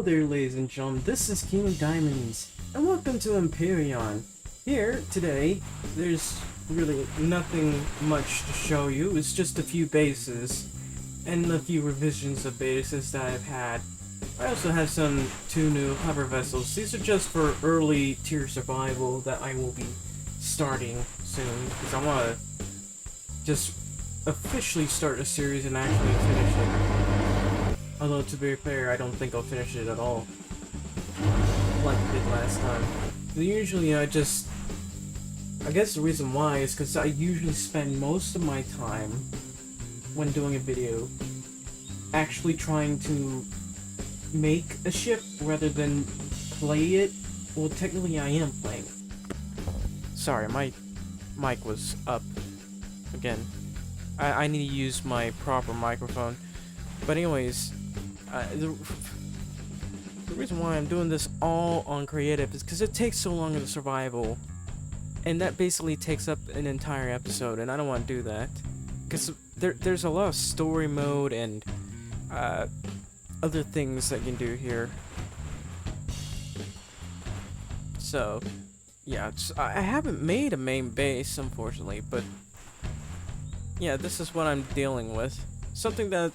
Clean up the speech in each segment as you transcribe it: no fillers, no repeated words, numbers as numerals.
Hello there, ladies and gentlemen, this is King of Diamonds, and welcome to Empyrion. Here, today, there's really nothing much to show you. It's just a few bases, and a few revisions of bases that I've had. I also have two new hover vessels. These are just for early tier survival that I will be starting soon, because I want to just officially start a series and actually finish it. Although, to be fair, I don't think I'll finish it at all, like I did last time. Usually I guess the reason why is because I usually spend most of my time when doing a video actually trying to make a ship rather than play it. Well, technically I am playing it. Sorry, my mic was up again. I need to use my proper microphone. But anyways, the reason why I'm doing this all on creative is because it takes so long in the survival, and that basically takes up an entire episode, and I don't want to do that because there's a lot of story mode and other things that you can do here. So yeah, I haven't made a main base, unfortunately, but yeah, this is what I'm dealing with. Something that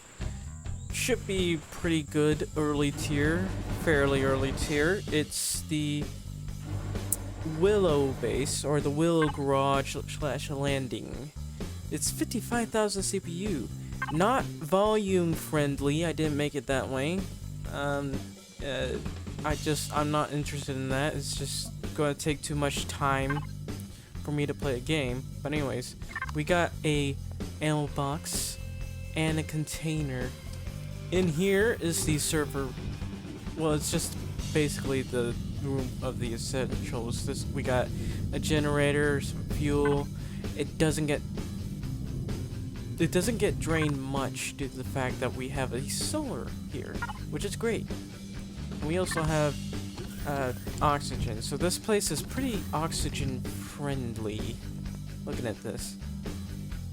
should be pretty good early tier, fairly early tier. It's the Willow base, or the Willow garage / landing. It's 55,000 CPU. Not volume friendly, I didn't make it that way. I'm not interested in that. It's just gonna take too much time for me to play a game. But anyways, we got a ammo box and a container. In here is the server. Well, it's just basically the room of the essentials. We got a generator, some fuel. It doesn't get drained much due to the fact that we have a solar here, which is great. And we also have oxygen. So this place is pretty oxygen friendly. Looking at this,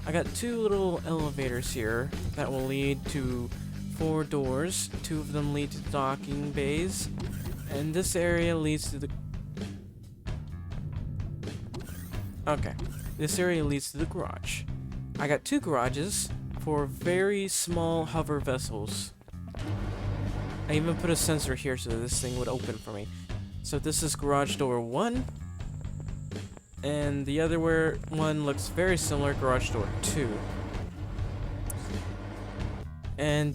I got two little elevators here that will lead to 4 doors. 2 of them lead to docking bays, and this area leads to the garage. I got 2 garages for very small hover vessels. I even put a sensor here so this thing would open for me. So this is garage door 1, and the other one looks very similar, garage door 2. And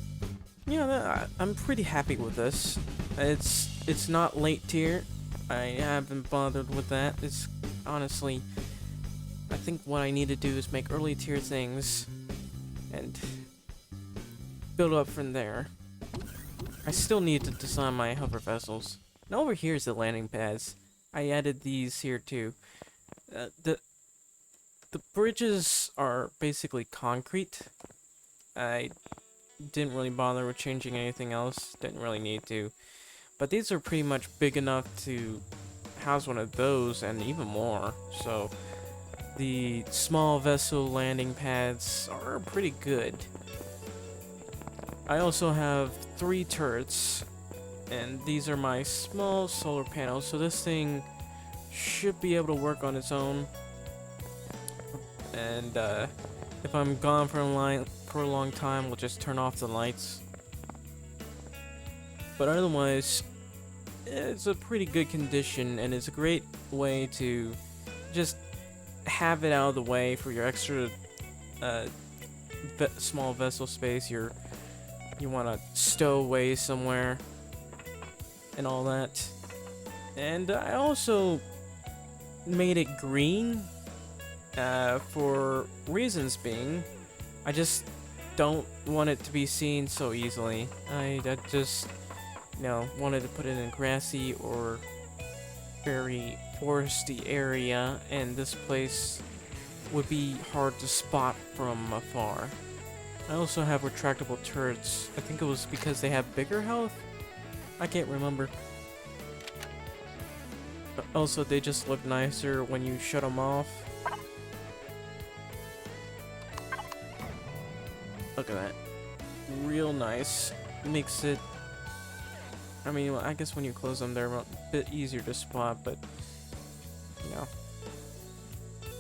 yeah, I'm pretty happy with this. It's not late tier. I haven't bothered with that. It's honestly, I think what I need to do is make early tier things and build up from there. I still need to design my hover vessels. And over here is the landing pads. I added these here too. The bridges are basically concrete. I didn't really bother with changing anything else. Didn't really need to. But these are pretty much big enough to house one of those and even more. So the small vessel landing pads are pretty good. I also have 3 turrets, and these are my small solar panels. So this thing should be able to work on its own. And if I'm gone for a long time, we'll just turn off the lights. But otherwise, it's a pretty good condition, and it's a great way to just have it out of the way for your extra small vessel space you want to stow away somewhere and all that. And I also made it green for reasons being, I just don't want it to be seen so easily. I just, wanted to put it in a grassy or very foresty area, and this place would be hard to spot from afar. I also have retractable turrets. I think it was because they have bigger health? I can't remember. But also, they just look nicer when you shut them off. Look at that. Real nice. Makes it I mean, I guess when you close them, they're a bit easier to spot, but, you know,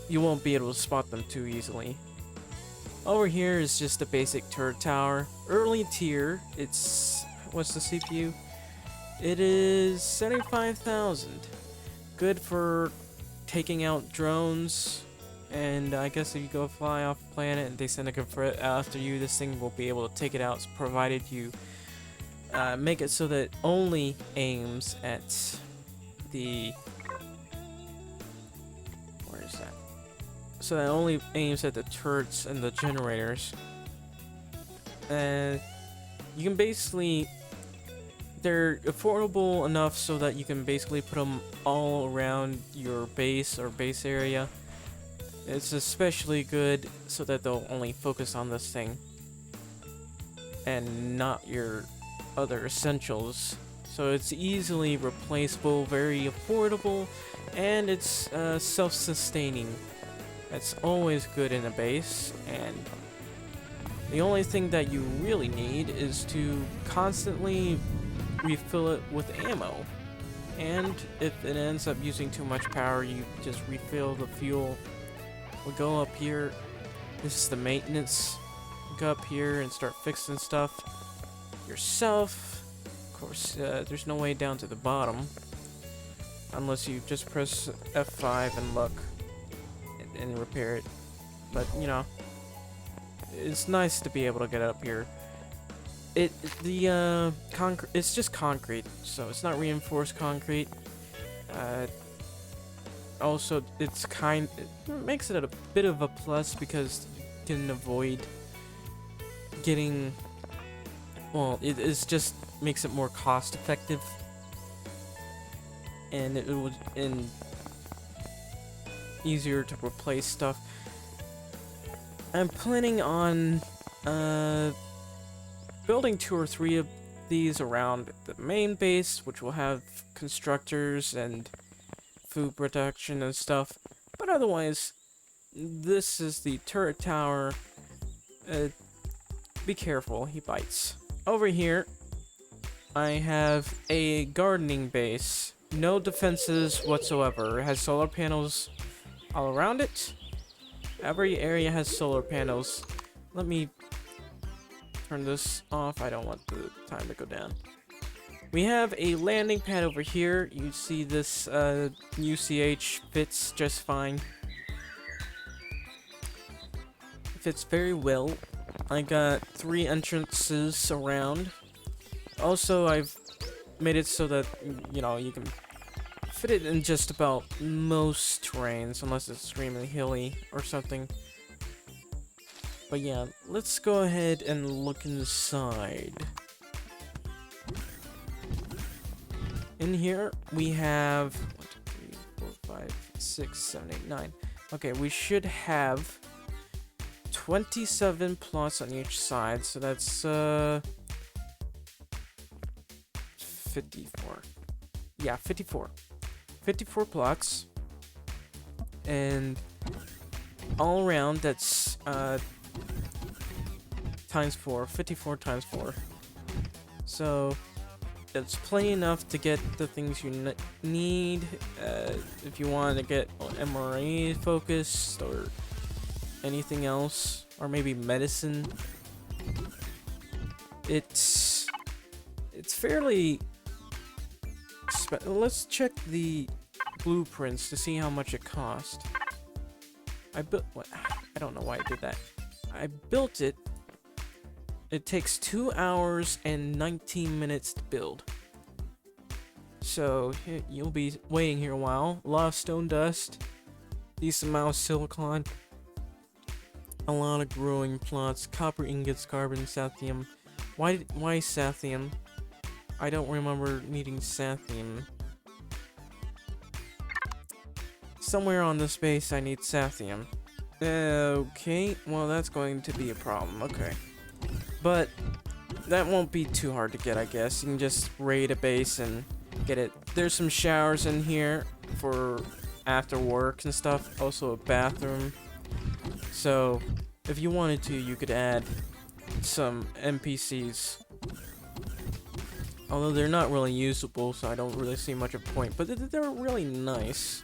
you won't be able to spot them too easily. Over here is just a basic turret tower. Early tier, it's... what's the CPU? It is 75,000. Good for taking out drones, and I guess if you go fly off planet and they send a threat after you, this thing will be able to take it out, provided you make it so that it only aims at the... where is that? So that it only aims at the turrets and the generators. And you can basically... they're affordable enough so that you can basically put them all around your base or base area. It's especially good so that they'll only focus on this thing and not your other essentials. So it's easily replaceable, very affordable, and it's self-sustaining. That's always good in a base, and the only thing that you really need is to constantly refill it with ammo. And if it ends up using too much power, you just refill the fuel. We go up here. This is the maintenance. Go up here and start fixing stuff yourself. Of course, there's no way down to the bottom unless you just press F5 and look and repair it. But you know, it's nice to be able to get up here. It's just concrete, so it's not reinforced concrete. Also, it makes it a bit of a plus because you can avoid getting, well, it just makes it more cost effective, and it would easier to replace stuff. I'm planning on building 2 or 3 of these around the main base, which will have constructors and food production and stuff. But otherwise, this is the turret tower. Be careful, he bites. Over here, I have a gardening base. No defenses whatsoever. It has solar panels all around it. Every area has solar panels. Let me turn this off. I don't want the time to go down. We have a landing pad over here. You see this UCH fits just fine. Fits very well. I got 3 entrances around. Also, I've made it so that, you know, you can fit it in just about most terrains, unless it's extremely hilly or something. But yeah, let's go ahead and look inside. In here, we have 1, 2, 3, 4, 5, 6, 7, 8, 9. Okay, we should have 27 plots on each side, so that's 54. Yeah, 54. 54 plots. And all around, that's times 4. 54 times 4. So it's plenty enough to get the things you need. If you want to get MRA focused or anything else, or maybe medicine, it's fairly let's check the blueprints to see how much it cost. I built what? I don't know why I did that. I built it. It takes 2 hours and 19 minutes to build. So you'll be waiting here a while. A lot of stone dust, decent amount of silicon, a lot of growing plots, copper ingots, carbon, sathium. Why sathium? I don't remember needing sathium. Somewhere on this base I need sathium. Okay, well that's going to be a problem. Okay. But that won't be too hard to get, I guess. You can just raid a base and get it. There's some showers in here for after work and stuff. Also a bathroom. So if you wanted to, you could add some NPCs. Although they're not really usable, so I don't really see much of a point. But they're really nice.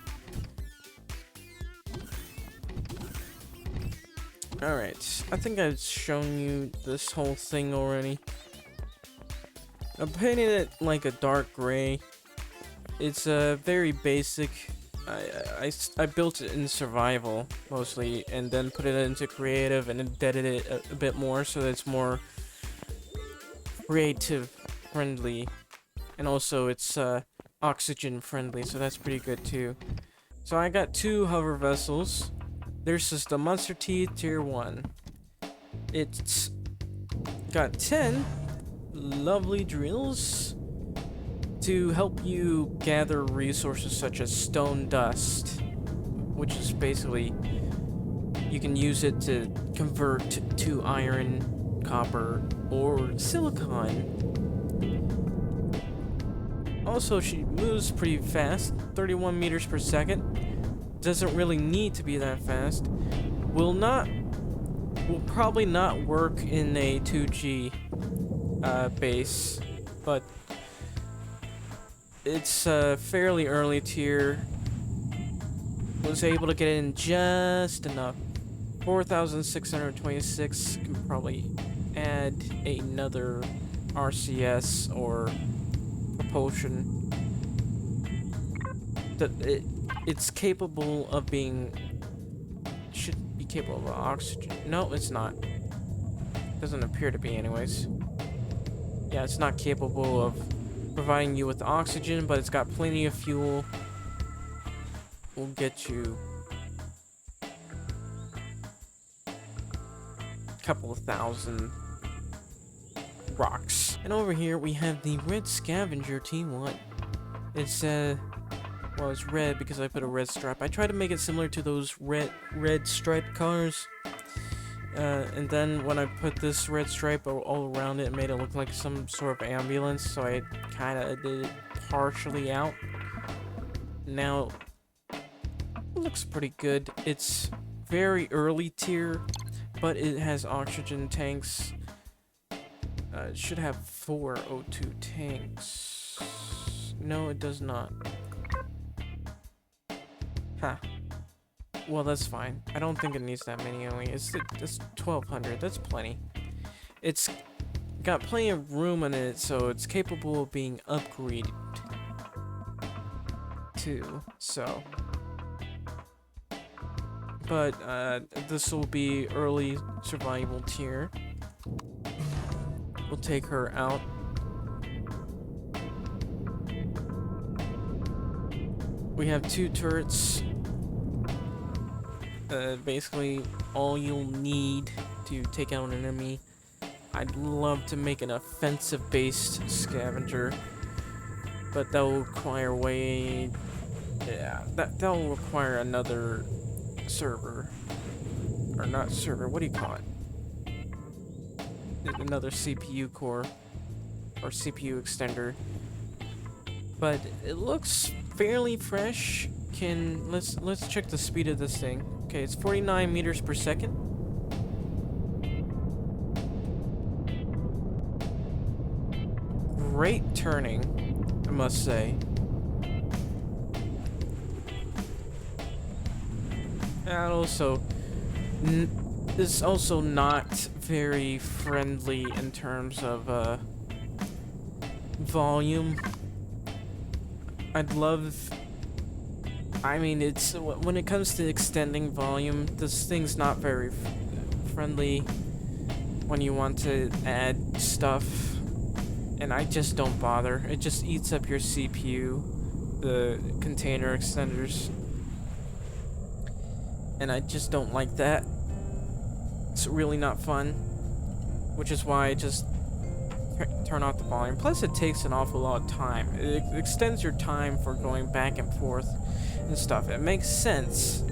Alright, I think I've shown you this whole thing already. I painted it like a dark gray. It's very basic. I built it in survival mostly, and then put it into creative and embedded it a bit more so that it's more creative friendly, and also it's oxygen friendly, so that's pretty good too. So I got 2 hover vessels. There's just the Monster Teeth Tier 1. It's got 10 lovely drills to help you gather resources such as stone dust, which is basically, you can use it to convert to iron, copper, or silicon. Also, she moves pretty fast, 31 meters per second. Doesn't really need to be that fast. Will probably not work in a 2G base, but it's fairly early tier. Was able to get in just enough. 4,626. Can probably add another RCS or propulsion. It's capable of being... should be capable of oxygen. No, it's not. Doesn't appear to be anyways. Yeah, it's not capable of providing you with oxygen, but it's got plenty of fuel. Will get you a couple of thousand rocks. And over here we have the Red Scavenger T1. It's well, it's red because I put a red stripe. I tried to make it similar to those red striped cars. And then when I put this red stripe all around it, it made it look like some sort of ambulance, so I kind of did it partially out. Now, it looks pretty good. It's very early tier, but it has oxygen tanks. It should have 4 O2 tanks. No, it does not. Huh. Well, that's fine. I don't think it needs that many only. It's 1,200. That's plenty. It's got plenty of room in it, so it's capable of being upgraded too. So, but this will be early survival tier. We'll take her out. We have 2 turrets. Basically all you'll need to take out an enemy. I'd love to make an offensive based scavenger, but that will require that will require another server, or not server, what do you call it, another CPU core or CPU extender. But it looks fairly fresh. Let's check the speed of this thing. Okay, it's 49 meters per second. Great turning, I must say. And also, it's also not very friendly in terms of volume. I mean, it's when it comes to extending volume, this thing's not very friendly when you want to add stuff, and I just don't bother. It just eats up your CPU, the container extenders, and I just don't like that. It's really not fun, which is why I just turn off the volume. Plus, it takes an awful lot of time. It extends your time for going back and forth and stuff. It makes sense,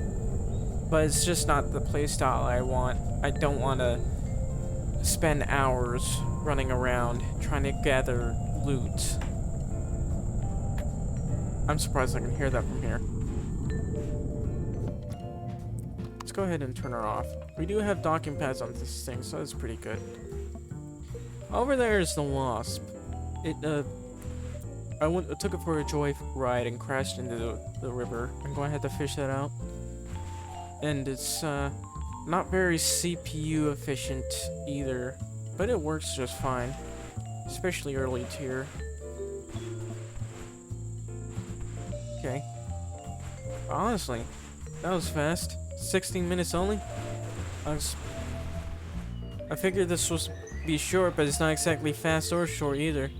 but it's just not the playstyle I want. I don't want to spend hours running around trying to gather loot. I'm surprised I can hear that from here. Let's go ahead and turn her off. We do have docking pads on this thing, so that's pretty good. Over there is the Wasp. It I took it for a joy ride and crashed into the river. I'm going to have to fish that out. And it's not very CPU efficient either, but it works just fine, especially early tier. Okay. Honestly, that was fast. 16 minutes only. I figured this was be short, but it's not exactly fast or short either.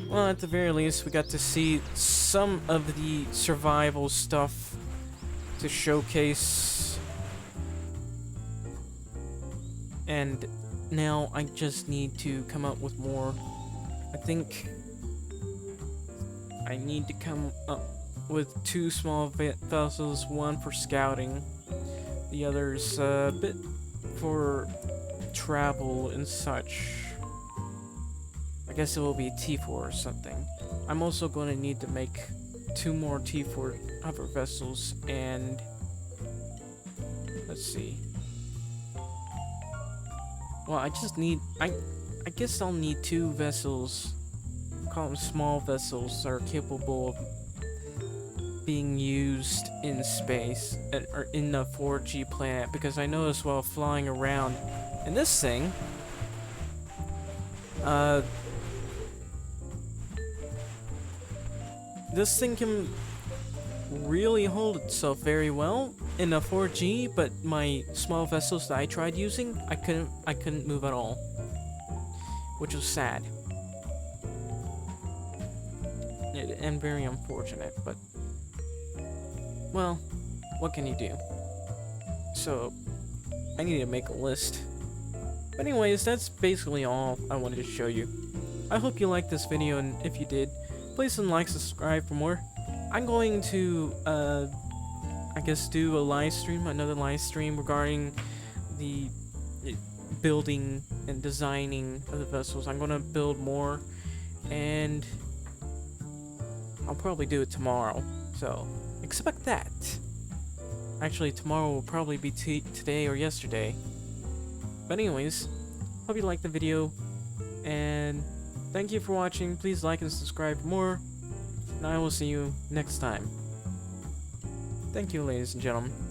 Well, at the very least, we got to see some of the survival stuff to showcase. And now I just need to come up with more. I think I need to come up with 2 small vessels, one for scouting, the other's a bit for travel and such. I guess it will be T4 or something. I'm also going to need to make 2 more T4 hover vessels, and let's see. Well, I just need I guess I'll need 2 vessels. Call them small vessels that are capable of being used in space or in the 4G planet, because I noticed while flying around in this thing, this thing can really hold itself very well in a 4G, but my small vessels that I tried using, I couldn't move at all, which was sad and very unfortunate. But well, what can you do? So I need to make a list. But anyways, that's basically all I wanted to show you. I hope you liked this video, and if you did, please like, subscribe for more. I'm going to, I guess, do another live stream regarding the building and designing of the vessels. I'm gonna build more, and I'll probably do it tomorrow, so expect that. Actually, tomorrow will probably be today or yesterday. But anyways, hope you liked the video, and thank you for watching. Please like and subscribe for more, and I will see you next time. Thank you, ladies and gentlemen.